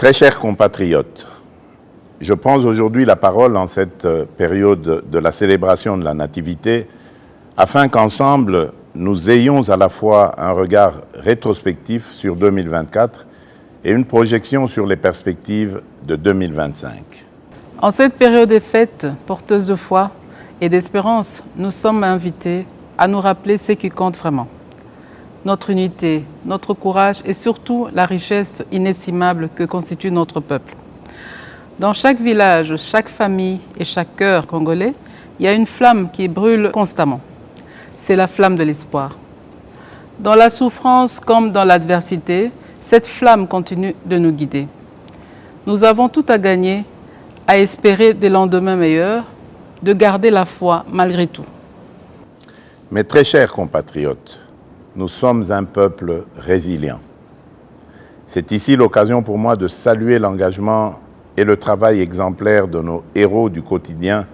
Très chers compatriotes, je prends aujourd'hui la parole en cette période de la célébration de la Nativité afin qu'ensemble, nous ayons à la fois un regard rétrospectif sur 2024 et une projection sur les perspectives de 2025. En cette période des fêtes, porteuse de foi et d'espérance, nous sommes invités à nous rappeler ce qui compte vraiment. Notre unité, notre courage et surtout la richesse inestimable que constitue notre peuple. Dans chaque village, chaque famille et chaque cœur congolais, il y a une flamme qui brûle constamment. C'est la flamme de l'espoir. Dans la souffrance comme dans l'adversité, cette flamme continue de nous guider. Nous avons tout à gagner à espérer des lendemains meilleurs, de garder la foi malgré tout. Mes très chers compatriotes, nous sommes un peuple résilient. C'est ici l'occasion pour moi de saluer l'engagement et le travail exemplaire de nos héros du quotidien,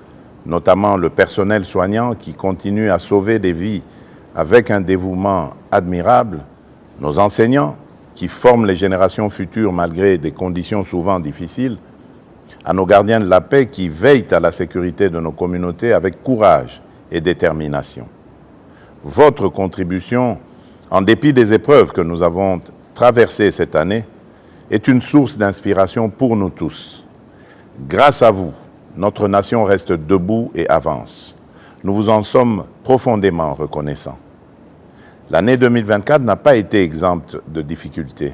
notamment le personnel soignant qui continue à sauver des vies avec un dévouement admirable, nos enseignants qui forment les générations futures malgré des conditions souvent difficiles, à nos gardiens de la paix qui veillent à la sécurité de nos communautés avec courage et détermination. Votre contribution, en dépit des épreuves que nous avons traversées cette année, est une source d'inspiration pour nous tous. Grâce à vous, notre nation reste debout et avance. Nous vous en sommes profondément reconnaissants. L'année 2024 n'a pas été exempte de difficultés.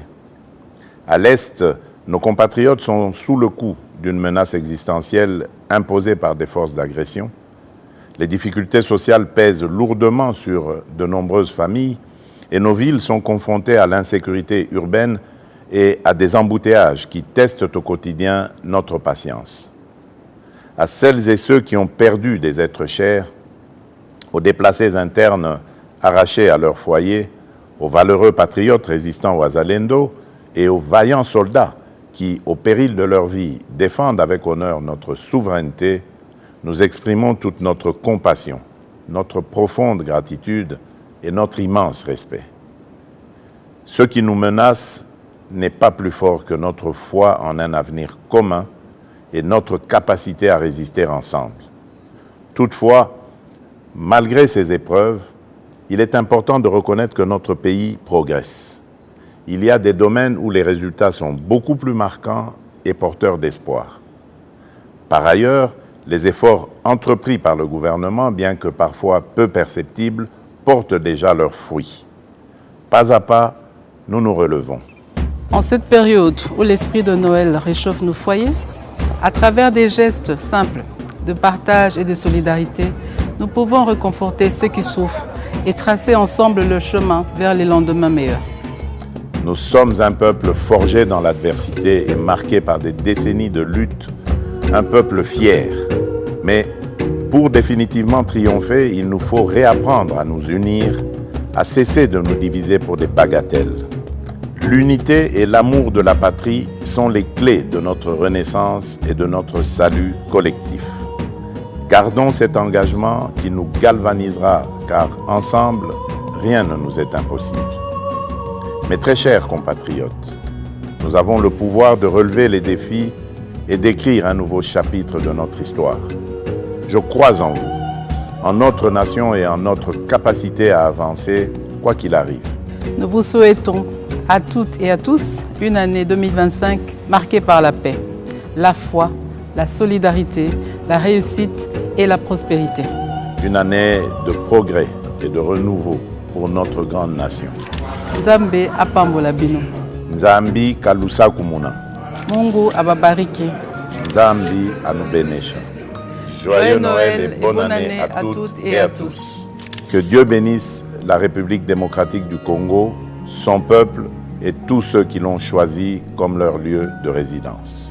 À l'Est, nos compatriotes sont sous le coup d'une menace existentielle imposée par des forces d'agression. Les difficultés sociales pèsent lourdement sur de nombreuses familles et nos villes sont confrontées à l'insécurité urbaine et à des embouteillages qui testent au quotidien notre patience. À celles et ceux qui ont perdu des êtres chers, aux déplacés internes arrachés à leur foyer, aux valeureux patriotes résistant au Wazalendo et aux vaillants soldats qui, au péril de leur vie, défendent avec honneur notre souveraineté, nous exprimons toute notre compassion, notre profonde gratitude et notre immense respect. Ce qui nous menace n'est pas plus fort que notre foi en un avenir commun et notre capacité à résister ensemble. Toutefois, malgré ces épreuves, il est important de reconnaître que notre pays progresse. Il y a des domaines où les résultats sont beaucoup plus marquants et porteurs d'espoir. Par ailleurs, les efforts entrepris par le gouvernement, bien que parfois peu perceptibles, portent déjà leurs fruits. Pas à pas, nous nous relevons. En cette période où l'esprit de Noël réchauffe nos foyers, à travers des gestes simples de partage et de solidarité, nous pouvons réconforter ceux qui souffrent et tracer ensemble le chemin vers les lendemains meilleurs. Nous sommes un peuple forgé dans l'adversité et marqué par des décennies de lutte, un peuple fier. Mais pour définitivement triompher, il nous faut réapprendre à nous unir, à cesser de nous diviser pour des bagatelles. L'unité et l'amour de la patrie sont les clés de notre renaissance et de notre salut collectif. Gardons cet engagement qui nous galvanisera, car ensemble, rien ne nous est impossible. Mes très chers compatriotes, nous avons le pouvoir de relever les défis et d'écrire un nouveau chapitre de notre histoire. Je crois en vous, en notre nation et en notre capacité à avancer, quoi qu'il arrive. Nous vous souhaitons à toutes et à tous une année 2025 marquée par la paix, la foi, la solidarité, la réussite et la prospérité. Une année de progrès et de renouveau pour notre grande nation. Nzambe apambola bino. Nzambi kalusa kumuna. Mungu ababariki. Nzambi anubenesha. Joyeux Noël et bonne année à toutes et à tous. Que Dieu bénisse la République démocratique du Congo, son peuple et tous ceux qui l'ont choisi comme leur lieu de résidence.